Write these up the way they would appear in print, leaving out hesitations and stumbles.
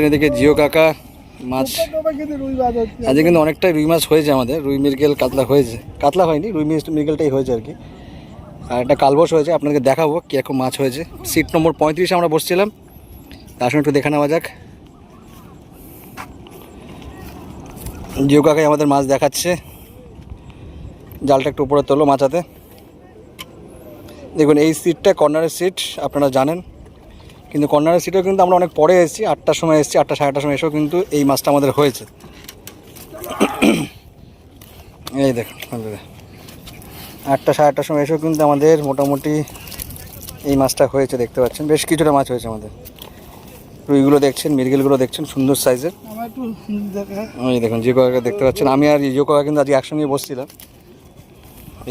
এদিকে জিও কাকা মাছ আজকে কিন্তু অনেকটাই রুই মাছ হয়েছে আমাদের, রুই মৃগেল কাতলা হয়েছে, কাতলা হয়নি রুই মৃগেলটাই হয়েছে আর কি। আর একটা কালবশ হয়েছে, আপনাদেরকে দেখাবো কীরকম মাছ হয়েছে। সিট নম্বর 35 আমরা বসছিলাম, তার সঙ্গে একটু দেখে নেওয়া যাক। জিও কাকাই আমাদের মাছ দেখাচ্ছে, জালটা একটু উপরে তোলো মাচাতে। দেখুন এই সিটটা কর্নারের সিট, আপনারা জানেন, কিন্তু কর্নারের সিটও কিন্তু আমরা অনেক পরে এসেছি, 8টার সময় এসেছি, 8টা সাড়ে 8টার সময় এসেও কিন্তু এই মাছটা আমাদের হয়েছে। এই দেখুন 8টা সাড়ে 8টার সময় এসেও কিন্তু আমাদের মোটামুটি এই মাছটা হয়েছে, দেখতে পাচ্ছেন বেশ কিছুটা মাছ হয়েছে আমাদের। রুইগুলো দেখছেন, মৃগেলগুলো দেখছেন সুন্দর সাইজের। এই দেখুন জিও কাকা দেখতে পাচ্ছেন, আমি আর জিও কাকা কিন্তু আজ একসঙ্গে বসছিলাম।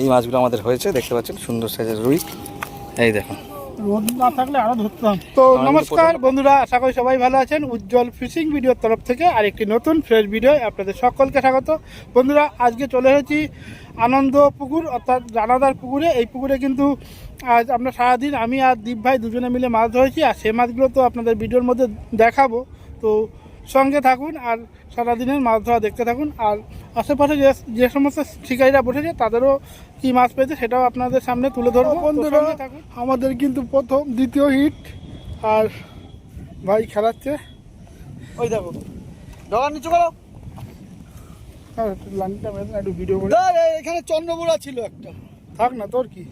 এই মাছগুলো আমাদের হয়েছে, দেখতে পাচ্ছেন সুন্দর সাইজের রুই। এই দেখুন রোদ না থাকলে আরো ধরতাম। তো নমস্কার বন্ধুরা, আশা করি সবাই ভালো আছেন। উজ্জ্বল ফিশিং ভিডিওর তরফ থেকে আরেকটি নতুন ফ্রেশ ভিডিও আপনাদের সকলকে স্বাগত। বন্ধুরা আজকে চলে এসেছি আনন্দ পুকুর অর্থাৎ রানাদার পুকুরে। এই পুকুরে কিন্তু আজ আমরা সারাদিন আমি আর দীপ ভাই দুজনে মিলে মাছ ধরেছি, আর সেই মাছগুলো তো আপনাদের ভিডিওর মধ্যে দেখাবো। তো সঙ্গে থাকুন আর সারাদিনের মাছ ধরা দেখতে থাকুন। আর আশেপাশে যে সমস্ত শিকারীরা বসেছে তাদেরও কি মাছ পেয়েছে সেটাও আপনাদের সামনে তুলে ধরবো। বন্ধুরা আমাদের কিন্তু প্রথম দ্বিতীয় হিট, আর ভাই খেলাচ্ছে। ওই দেখো ডগার নিচু করো, লাইনটা একটু ভিডিও করে। এখানে চন্দ্রবোড়া ছিল একটা, থাক না তোর কি।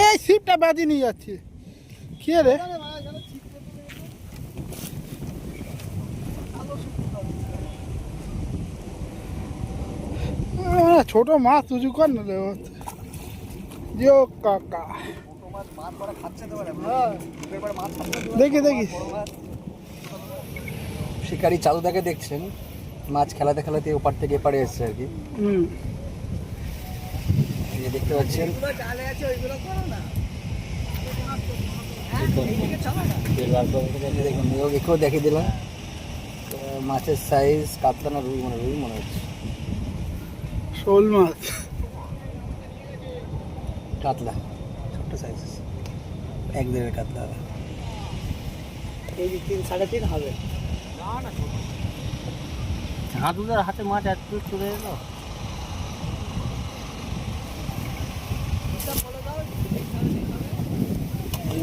এই ছিপটা বাজি নিয়ে যাচ্ছে কি রে? ছোট মাছ তুই কর না রে জিও কাকা। দেখি দেখি শিকারি চালুদাকে দেখছেন মাছ খেলাতে খেলাতে ওপার থেকে এপারে এসছে আর কি। দেখতে পাচ্ছেন একেও দেখিয়ে দিলাম মাছের সাইজ। কাতলা না রুই মনে হচ্ছে, শোল মাছ কাতলা ছোট্ট সাইজ, 1-1.5 কাতলা। এই 3-3.5 হবে। হাতুদের হাতে মাছ এক পিস চলে এলো।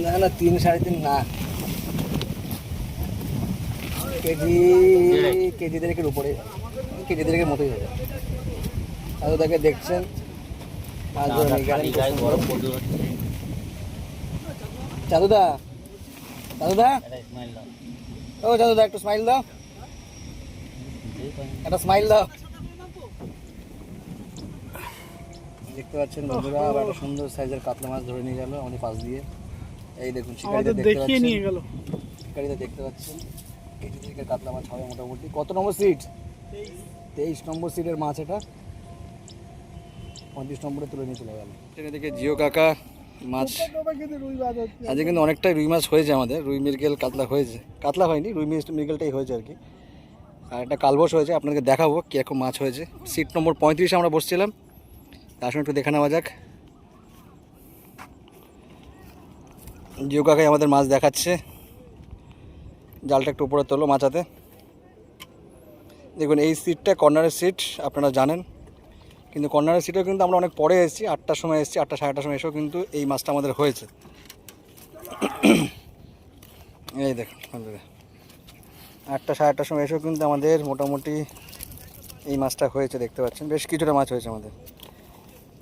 না না 3-3.5 না, কেজি দেড়েকের উপরে, কেজি দেড়েকের মতোই হবে। আর তাকে দেখছেন চাদুদা, চাদুদা ও চাদুদা একটু স্মাইল দাও, একটা স্মাইল দাও। দেখতে পাচ্ছেন বন্ধুরা আবার একটা সুন্দর সাইজের কাতলা মাছ ধরে নিয়ে গেল আমাদের পাশ দিয়ে। এই দেখুন শিকারিটা দেখতে নিয়ে গেল, শিকারিটা দেখতে পাচ্ছেন কেজি থেকে কাতলা মাছ হবে মোটামুটি। কত নম্বর সিট? 23 নম্বর সিটের মাছ এটা, 35 নম্বরে তুলে নিয়ে চলে গেল। এদিকে জিও কাকা মাছ আজকে কিন্তু অনেকটাই রুই মাছ হয়েছে আমাদের, রুই মৃগেল কাতলা হয়েছে, কাতলা হয়নি রুই মৃগেলটাই হয়েছে আর কি। আর একটা কালবশ হয়েছে, আপনাদেরকে দেখাবো কীরকম মাছ হয়েছে। সিট নম্বর 35 আমরা বসছিলাম, তার সঙ্গে একটু দেখে নেওয়া যাক। জিও কাকাই আমাদের মাছ দেখাচ্ছে, জালটা একটু উপরে তোলো মাচাতে। দেখুন এই সিটটা কর্নারের সিট, আপনারা জানেন, কিন্তু কর্নারের সিটও কিন্তু আমরা অনেক পরে এসেছি, 8টার সময় এসেছি, 8টা সাড়ে 8টার সময় এসেও কিন্তু এই মাছটা আমাদের হয়েছে। এই দেখুন 8টা সাড়ে 8টার সময় এসেও কিন্তু আমাদের মোটামুটি এই মাছটা হয়েছে, দেখতে পাচ্ছেন বেশ কিছুটা মাছ হয়েছে আমাদের।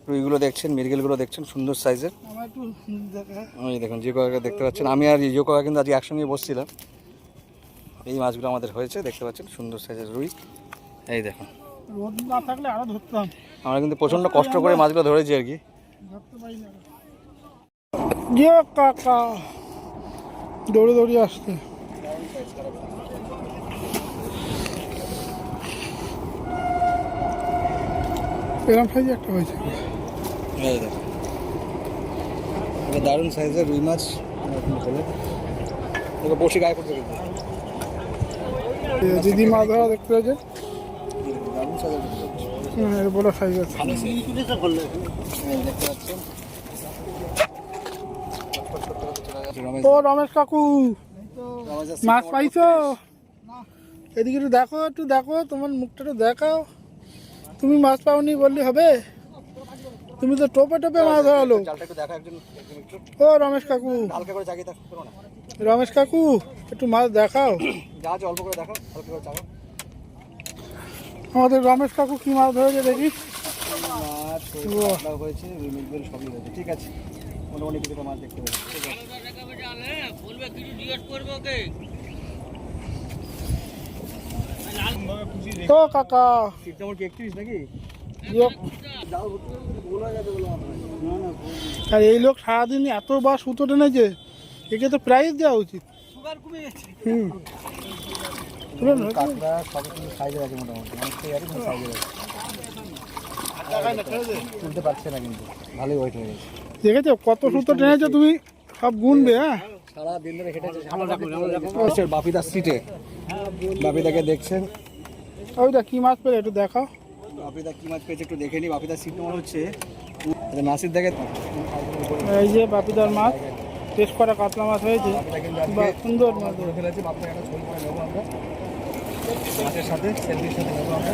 রুইগুলো দেখছেন, মৃগেলগুলো দেখছেন সুন্দর সাইজের। এই দেখুন জিও কাকা দেখতে পাচ্ছেন, আমি আর জিও কাকা কিন্তু আজ একসঙ্গে বসছিলাম। এই মাছগুলো আমাদের হয়েছে, দেখতে পাচ্ছেন সুন্দর সাইজের রুই। এই দেখুন রোদ না থাকলে আরো ধরতাম, আমরা কিন্তু প্রচন্ড কষ্ট করে মাছগুলো ধরেছি আর কি। জিও কাকা দৌড়ে দৌড়ে আসছে। এরকম সাইজ একটা হয়েছে। এই দেখুন এটা দারুণ সাইজের রুই মাছ, বসে গায়ে করতে দিদি মাছ ধরা দেখতে হয়েছে, দারুণ সাইজের বড় সাইজ আছে। দেখতে পাচ্ছেন রমেশ ও রমেশ কাকু, রমেশ দা মাছ পাইছো? এদিকে একটু দেখো, তোমার মুখটা একটু দেখাও। তুমি মাছ পাওনি বললে হবে? তুমি তো টোপে টোপে মাছ ধরালো। জালটা একটু দেখা একটু ও রমেশ কাকু, হালকা করে জাগিয়ে থাক করো না, রমেশ কাকু একটু মাছ দেখাও। যা আছে অল্প করে দেখো, হালকা করে চাগো। আমাদের রমেশ কাকু কি মাছ ধরেছে দেখি। মাছ বাহ। কাতলা হয়েছে, রুই মৃগেল সবই হয়েছে। ঠিক আছে, মোটামুটি কিছুটা মাছ দেখতে পাচ্ছি। ঠিক আছে, ও কাকা, সিট নম্বর কি 31 নাকি? ইয়ে, জাল ভর্তি করে কিন্তু ভুল হয়ে গেছে বলে আমার মনে হয়। আর এই লোক সারাদিন এতবার সুতো টেনেছে, একে তো প্রাইজ দেওয়া উচিত। হুম, তুলে না, কাতলা সবই কিন্তু সাইজে আছে মোটামুটি, অনেকটাই আছে কিন্তু সাইজে আছে। তুলতে পারছে না কিন্তু, ভালোই ওয়েট হয়ে গেছে। দেখেছো কত সুতো টেনেছো তুমি, সব গুনবে। হ্যাঁ, সারা দিন ধরে হেঁটেছে। বাপিদার সিটে, বাপিদাকে দেখছেন। ওইটা কি মাছ পেলে একটু দেখাও। বাপিদা কি মাছ পেয়েছে একটু দেখে নি। বাপিদার সিট নম্বর হচ্ছে নাসির দেখে। এই যে বাপিদার মাছ, টেস্ট করা কাতলা মাছ হয়েছে, বাপিদা কিন্তু বা আজকে সুন্দর মাছ। ধরে ফেলেছে। বাপিদা একটা ছবি করে নেবো আমরা মাছের সাথে, সেলফির সাথে নেবো আমরা।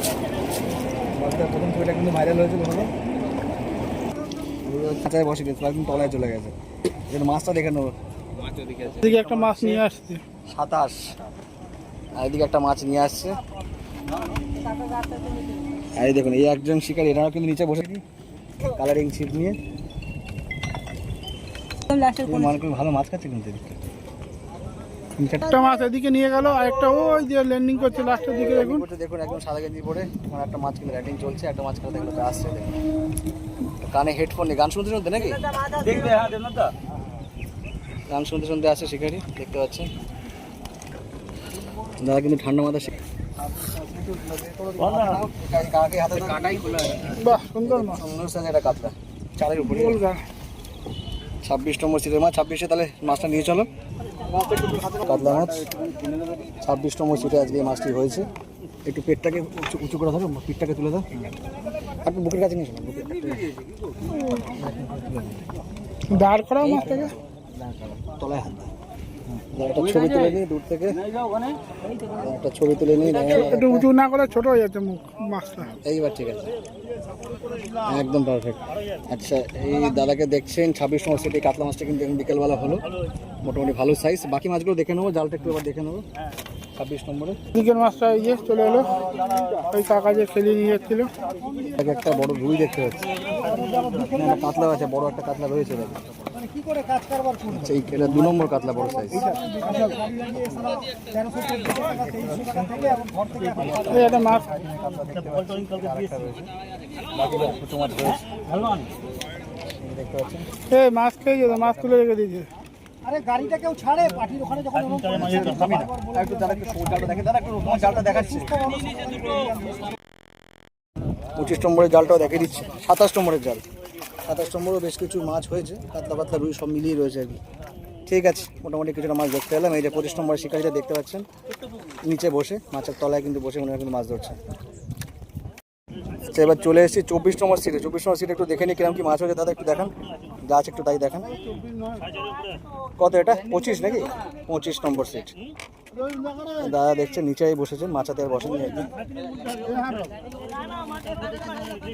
বাপিদার প্রথম ছবিটা কিন্তু ভাইরাল হয়েছিল হলো কাঁচায় বসে গেছে, একদম তলায় চলে গেছে। এবার মাছটা দেখে নেবো। এদিকে একটা মাছ নিয়ে আসছে। 27 আর এদিকে একটা মাছ নিয়ে আসছে। আর এই দেখুন এই একজন শিকারী, এরাও কিন্তু নিচে বসে কালারিং ছিপ নিয়ে মানুষ ভালো মাছ খাচ্ছে কিন্তু এদিকে। একটা মাছ এদিকে নিয়ে গেল, আর একটা ওই যে ল্যান্ডিং করছে লাস্টের দিকে। দেখুন দেখুন একদম সাদা গেঞ্জি পরে আমার একটা মাছ কিন্তু র্যাটিং চলছে, একটা মাছ খেলা দেখলো আসছে। দেখুন কানে হেডফোন নিয়ে গান শুনতে শুনতে নাকি গান শুনতে শুনতে আসছে শিকারি, দেখতে পাচ্ছেন। দাদা কিন্তু ঠান্ডা মাথা বাহ, সুন্দর মাছ। একটা কাতলা চালের উপরে গোলগা। 26 নম্বর সিটের মাছ। 26-এ তাহলে মাছটা নিয়ে চলো। কাতলা মাছ 26 নম্বর সিটে আজকে এই মাছটি হয়েছে। একটু পেটটাকে উঁচু করে ধরো, পিঠটাকে তুলে দাও, একটু বুকের কাছে নিয়ে চলো। দাঁড় করাও মাছটাকে। তলায় হাত দাও। একটা ছবি তুলে নিই দূর থেকে, একটা ছবি তুলে নিই। একটু উঁচু না করে ছোট হয়ে যাচ্ছে মুখ মাছটা। এইবার ঠিক আছে, একদম পারফেক্ট। আচ্ছা এই দাদাকে দেখছেন 26 নম্বর সিটে কাতলা মাছটা কিন্তু বিকেলবেলা হলো, মোটামুটি ভালো সাইজ। বাকি মাছগুলো দেখে নেবো, জালটা একটু এবার দেখে নেবো। 26 নম্বরে দিকের মাছটা ইয়ে চলে এলো, ওই কাকা যে খেলিয়ে নিয়ে যাচ্ছিল। একটা বড় রুই দেখতে পাচ্ছি, একটা কাতলা আছে, বড় একটা কাতলা রয়েছে। আচ্ছা এটা 2 নম্বর কাতলা, বড় সাইজ। এই একটা মাছ। ছোট মাছ রয়েছে দেখতে পাচ্ছেন। এই মাছ খেয়ে যেত, মাছ তুলে রেখে দিয়েছে। আরে গাড়িটা কেউ ছাড়ে পাটির ওখানে যখন একটু দাদা একটু জালটা দেখে, দাদা একটু তোমার জালটা দেখাচ্ছি। 25 নম্বরের জালটাও দেখে দিচ্ছি। 27 নম্বরের জাল, 27 নম্বরও বেশ কিছু মাছ হয়েছে, কাতলা পাতলা রুই সব মিলিয়ে রয়েছে আর কি। ঠিক আছে, মোটামুটি কিছুটা মাছ দেখতে এলাম। এই যে 25 নম্বরের শিকারিটা দেখতে পাচ্ছেন নিচে বসে, মাছের তলায় কিন্তু বসে মনে হয় কিন্তু মাছ ধরছে। আচ্ছা এবার চলে এসেছি 24 নম্বর সিটে। 24 নম্বর সিটে একটু দেখে নিই কিরকম কি মাছ হয়েছে। দাদা একটু দেখান, যা আছে একটু তাই দেখান। কত এটা 25 নাকি? 25 নম্বর সিট। দাদা দেখছেন নিচেই বসেছেন, মাছাতে আর বসেনি আর কি।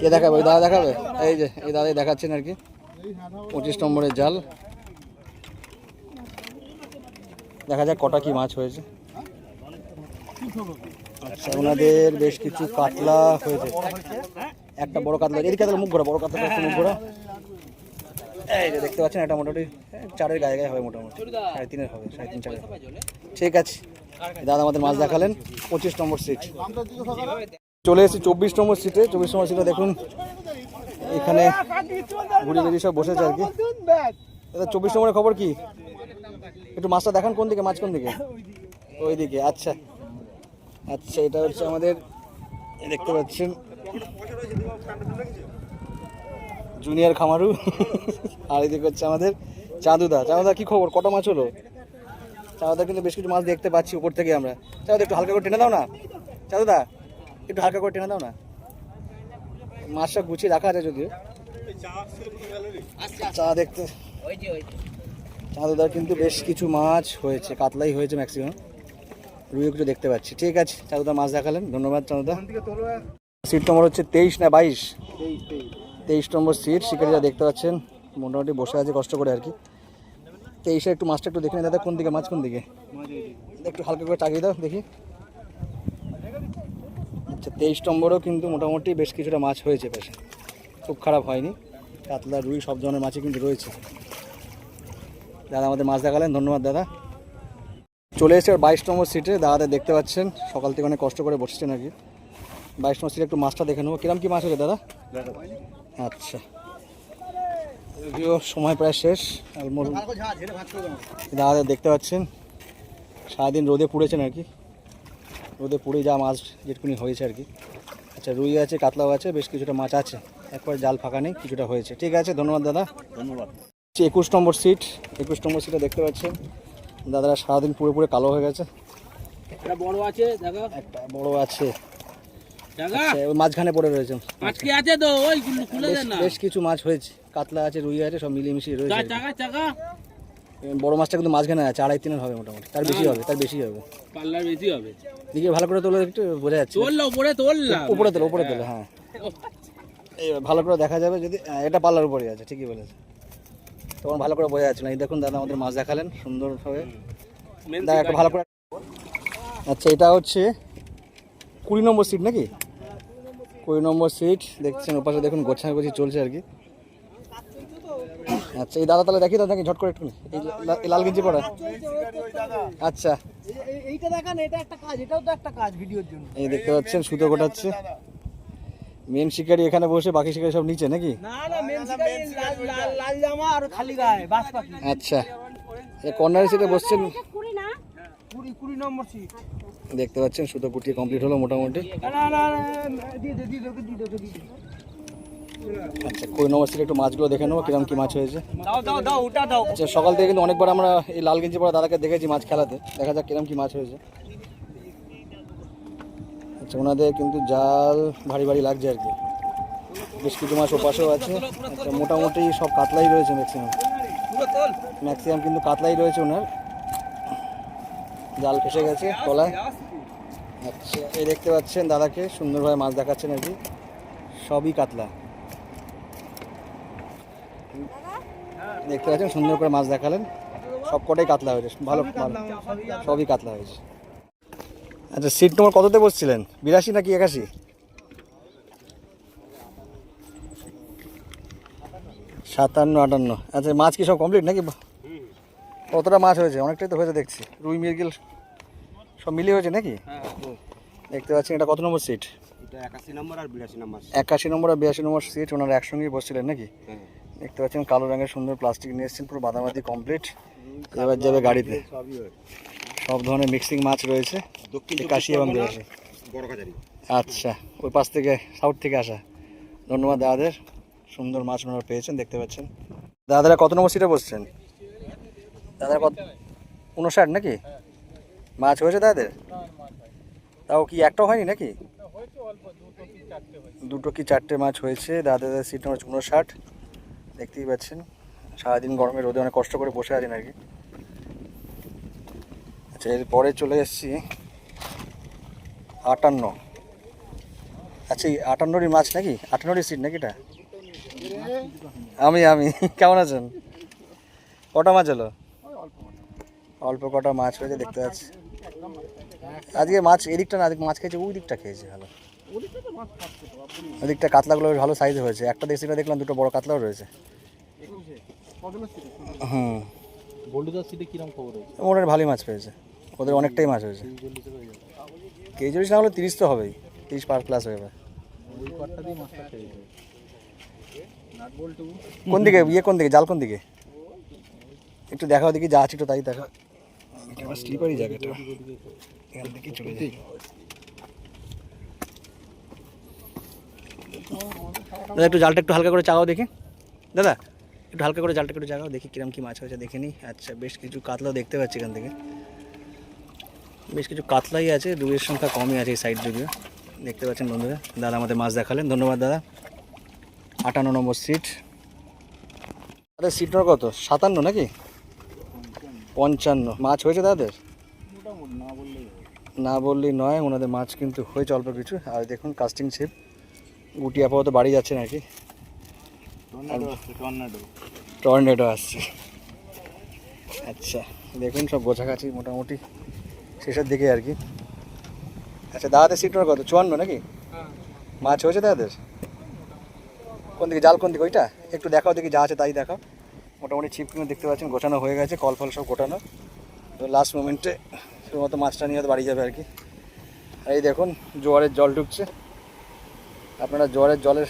কে দেখাবে? ওই দাদা দেখাবে। এই যে এই দাদাই দেখাচ্ছেন আর কি 25 নম্বরের জাল। দেখা যাক কটা কি মাছ হয়েছে। আচ্ছা ওনাদের বেশ কিছু কাতলা হয়েছে, একটা বড় কাতলা, এদিকে কাতলা মুখ ঘোরা, বড় কাতলা মুখ ঘোরা। এই যে দেখতে পাচ্ছেন এটা মোটামুটি 4-এর গায়ে গায়ে হবে, মোটামুটি 3.5-এর হবে, 3.5-4-এর। ঠিক আছে, দাদা আমাদের মাছ দেখালেন 25 নম্বর সিট। চলে এসেছি 24 নম্বর সিটে। 24 নম্বর সিটে দেখুন এখানে ঘুরে ঘুরে সব বসেছে আর কি। দাদা 24 নম্বরের খবর কি? একটু মাছটা দেখান, কোন দিকে মাছ, কোন দিকে? ওই দিকে। আচ্ছা আচ্ছা এটা হচ্ছে আমাদের, দেখতে পাচ্ছেন জুনিয়র খামারু। আর এদিকে হচ্ছে আমাদের চাঁদুদা। চাঁদুদা কি খবর, কটা মাছ হলো? চাঁদুদা কিন্তু বেশ কিছু মাছ দেখতে পাচ্ছি উপর থেকে আমরা। চাঁদুদা একটু হালকা করে টেনে দাও না, চাঁদুদা একটু হালকা করে টেনে দাও না। মাছটা গুছিয়ে রাখা আছে যদিও। চা দেখতে চাঁদুদার কিন্তু বেশ কিছু মাছ হয়েছে, কাতলাই হয়েছে ম্যাক্সিমাম, রুইও কিছু দেখতে পাচ্ছি। ঠিক আছে, চাঁদুদা মাছ দেখালেন, ধন্যবাদ চাঁদুদা। সিট নম্বর হচ্ছে 23 না 22, 23 নম্বর সিট। শিকারীরা দেখতে পাচ্ছেন মোটামুটি বসে আছে কষ্ট করে আর কি। 23-এ একটু মাছটা একটু দেখে নিই দাদা, কোন দিকে মাছ, কোন দিকে একটু হালকা করে চাগিয়ে দাও দেখি। আচ্ছা, 23 নম্বরও কিন্তু মোটামুটি বেশ কিছুটা মাছ হয়েছে, বেশ খুব খারাপ হয়নি। কাতলা, রুই সব ধরনের মাছই কিন্তু রয়েছে। দাদা আমাদের মাছ দেখালেন, ধন্যবাদ দাদা। চলে এসেছে 22 নম্বর সিটে, দাদাদের দেখতে পাচ্ছেন সকাল থেকে অনেক কষ্ট করে বসেছেন আর কি। 22 নম্বর সিটে একটু মাছটা দেখে নেবো, কিরম কি মাছ হয়েছে দাদা? আচ্ছা, যদিও সময় প্রায় শেষ। দাদাদের দেখতে পাচ্ছেন সারাদিন রোদে পুড়েছেন আর কি, রোদে পুড়ে যা মাছ যেটুকুনি হয়েছে আর কি। আচ্ছা, রুই আছে, কাতলাও আছে, বেশ কিছুটা মাছ আছে, একবার জাল ফাঁকা নেই, কিছুটা হয়েছে। ঠিক আছে, ধন্যবাদ দাদা, ধন্যবাদ। 21 নম্বর সিট, 21 নম্বর সিটে দেখতে পাচ্ছেন দাদারা সারাদিন পুরো পুরো কালো হয়ে গেছে। একটা বড় আছে দেখো, একটা বড় আছে, জায়গা আচ্ছা, ওই মাঝখানে পড়ে রয়েছে। মাছ কি আছে তো ওই খুলে দেন না। বেশ কিছু মাছ হয়েছে, কাতলা আছে, রুই আছে, সব মিলিয়ে মিশিয়ে রয়েছে। জায়গা জায়গা বড় মাছটা কিন্তু মাঝখানে আছে, 2.5-3 হবে মোটামুটি, তার বেশি হবে, তার বেশি হবে। পাল্লার বেশি হবে। দিকে ভালো করে তোলো, একটু বোঝা যাচ্ছে। তোললা উপরে তোললা, উপরে তোলো, উপরে তোলো, হ্যাঁ এই ভালো করে দেখা যাবে যদি। এটা পাল্লার উপরে আছে, ঠিকই বলেছে, তখন ভালো করে বোঝা যাচ্ছে না। এই দেখুন দাদা আমাদের মাছ দেখালেন সুন্দরভাবে, দাদা একটু ভালো করে। আচ্ছা, এটা হচ্ছে 20 নম্বর সিট নাকি? 20 নম্বর সিট দেখছেন, ওপাশে দেখুন গোছাগুছি চলছে আর কি। আচ্ছা, এই দাদা তাহলে দেখি দাদা ঝট করে একটু, এই লাল গেঞ্জি পরা। আচ্ছা, এইটা দেখান, এটা একটা কাজ, এটাও তো একটা কাজ ভিডিওর জন্য। এই দেখতে পাচ্ছেন সুতো গোটাচ্ছে। মেন শিকারি এখানে বসে, বাকি শিকারি সব নিচে নাকি? না না, মেন শিকারি লাল জামা আর খালি গায়ে বাস পাখি। আচ্ছা, এই কর্নার সিটে বসছেন, 20 নম্বর সিট। দেখতে পাচ্ছেন সুতো কুটিয়ে কমপ্লিট হলো মোটামুটি। না না, দিয়ে দে। আচ্ছা, 20 নম্বর সিটে একটু মাছগুলো দেখে নেবো কিরম কি মাছ হয়েছে। দাও ওটা দাও। আচ্ছা, সকাল থেকে কিন্তু অনেকবার আমরা এই লাল গেঞ্জি পরা দাদাকে দেখেছি মাছ খেলাতে, দেখা যাক কিরম কি মাছ হয়েছে। আচ্ছা, ওনাদের কিন্তু জাল ভারী ভারী লাগছে আর কি, বেশ কিছু মাছ ওপাশেও আছে। আচ্ছা, মোটামুটি সব কাতলাই রয়েছে ম্যাক্সিমাম কিন্তু কাতলাই রয়েছে ওনার, জাল ফেসে গেছে তলায়। আচ্ছা, এই দেখতে পাচ্ছেন দাদাকে সুন্দরভাবে মাছ দেখাচ্ছেন আর কি, সবই কাতলা দেখতে পাচ্ছেন, সুন্দর করে মাছ দেখালেন, সব কটাই কাতলা হয়েছে, ভালো ভালো সবই কাতলা হয়েছে। আচ্ছা, সিট নম্বর কততে বসছিলেন? 82 নাকি 81? 57-58। আচ্ছা, মাছ কি সব কমপ্লিট নাকি? কতটা মাছ হয়েছে? অনেকটাই তো হয়েছে দেখছি, রুই মৃগেল সব মিলিয়ে হয়েছে নাকি? দেখতে পাচ্ছেন এটা কত নম্বর সিট? এটা 81 নম্বর আর 82 নম্বর। 81 নম্বর আর 82 নম্বর সিট ওনারা একসঙ্গেই বসছিলেন নাকি? দেখতে পাচ্ছেন কালো রঙের সুন্দর প্লাস্টিক নিয়ে এসেছেন, পুরো বাদামাতি কমপ্লিট। এবার যাবে গাড়িতে, সব ধরনের মিক্সিং মাছ রয়েছে, 81 এবং 82। আচ্ছা, ওই পাশ থেকে সাউথ থেকে আসা, ধন্যবাদ দাদাদের, সুন্দর মাছ ওনারা পেয়েছেন দেখতে পাচ্ছেন। দাদারা কত নম্বর সিটে বসছেন? দাদারা কত? 59 নাকি মাছ হয়েছে দাদাদের? তাও কি একটাও হয়নি নাকি? দুটো কি চারটে মাছ হয়েছে। দাদাদের সিট নম্বর 59, দেখতেই পাচ্ছেন সারাদিন গরমে রোদে অনেক কষ্ট করে বসে আছেন আর কি। আচ্ছা, এরপরে চলে এসেছি 58। আচ্ছা, এই 58রই মাছ নাকি? 58রই সিট নাকি এটা? আমি কেমন আছেন? কটা মাছ হলো? অল্প কটা মাছ হয়েছে দেখতে পাচ্ছি। আজকে মাছ এদিকটা না, মাছ খেয়েছে ওই দিকটা খেয়েছে ভালো, ওদিকটা কাতলাগুলো ভালো সাইজে হয়েছে। একটা দেশিটা দেখলাম, দুটো বড় কাতলাও রয়েছে। হুম, বল্টুদার সিটে কিরম খবর হয়েছে? ওদের ভালোই মাছ পেয়েছে, ওদের অনেকটাই মাছ হয়েছে। কেজি 40 না হলে 30 তো হবেই, 30 পার প্লাস হয়ে যাবে। কোন দিকে কোন দিকে জাল কোন দিকে একটু দেখাও দেখি, যা আছে একটু তাই দেখা। এটা আমার স্লিপারই জায়গাটা, এখান থেকে চলে যাই। দাদা একটু জালটা একটু হালকা করে চাগাও দেখি, দাদা একটু হালকা করে জালটা একটু চাগাও দেখি কিরম কি মাছ হয়েছে দেখে নিই। আচ্ছা, বেশ কিছু কাতলাও দেখতে পাচ্ছি এখান থেকে, বেশ কিছু কাতলাই আছে, রুইয়ের সংখ্যা কমই আছে এই সাইড যদিও, দেখতে পাচ্ছেন বন্ধুরা। দাদা আমাদের মাছ দেখালেন, ধন্যবাদ দাদা। 58 নম্বর সিট। আরে সিট নম্বর কত? 57 নাকি? 55 মাছ হয়েছে তাদের? মোটামুটি না বললেই না বললেই নয়, ওনাদের মাছ কিন্তু হয়েছে অল্প কিছু। আর দেখুন কাস্টিং ছিপ, গুটি আপাতত বাড়ি যাচ্ছে নাকি, টর্নেডো আসছে। আচ্ছা দেখুন সব গোছাগাছি মোটামুটি শেষের দিকে আর কি। আচ্ছা দাদাদের সিটটার কত, 54 নাকি? মাছ হয়েছে দাদাদের? কোন দিকে জাল, কোন দিকে ওইটা একটু দেখাও দেখি, যা আছে তাই দেখাও। মোটামুটি ছিপ কিন্তু দেখতে পাচ্ছেন গোছানো হয়ে গেছে, কল ফল সব গোটানো। তো লাস্ট মোমেন্টে শুধুমাত্র মাছটা নিয়ে বাড়ি যাবে আর কি। আর এই দেখুন জোয়ারের জল ঢুকছে, আপনারা জোয়ারের জলের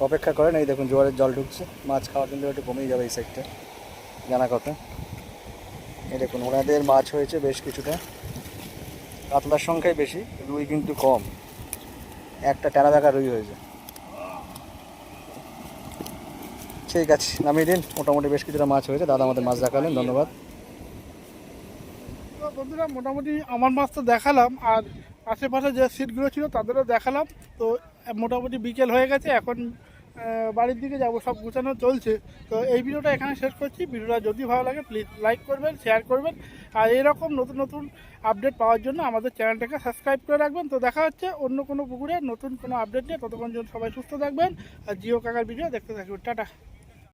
অপেক্ষা করেন। এই দেখুন জোয়ারের জল ঢুকছে, মাছ খাওয়া কিন্তু একটু কমেই যাবে এই সাইডটা, জানা কথা। এই দেখুন ওনাদের মাছ হয়েছে বেশ কিছুটা, কাতলার সংখ্যাই বেশি, রুই কিন্তু কম, একটা টেরা দেখা রুই হয়েছে। ঠিক আছে নামিয়ে দিন, মোটামুটি বেশ কিছুটা মাছ হয়েছে, দাদা আমাদের মাছ দেখালেন, ধন্যবাদ। তো বন্ধুরা মোটামুটি আমার মাছ তো দেখালাম, আর আশেপাশে যে সিটগুলো ছিল তাদেরও দেখালাম। তো মোটামুটি বিকেল হয়ে গেছে, এখন বাড়ির দিকে যাব, সব গুছানো চলছে। তো এই ভিডিওটা এখানে শেষ করছি। ভিডিওটা যদি ভালো লাগে প্লিজ লাইক করবেন, শেয়ার করবেন, আর এরকম নতুন নতুন আপডেট পাওয়ার জন্য আমাদের চ্যানেলটাকে সাবস্ক্রাইব করে রাখবেন। তো দেখা হচ্ছে অন্য কোনো পুকুরে নতুন কোনো আপডেট নিয়ে, ততক্ষণ জন্য সবাই সুস্থ থাকবেন আর জিও কাকার ভিডিও দেখতে থাকবেন। টাটা।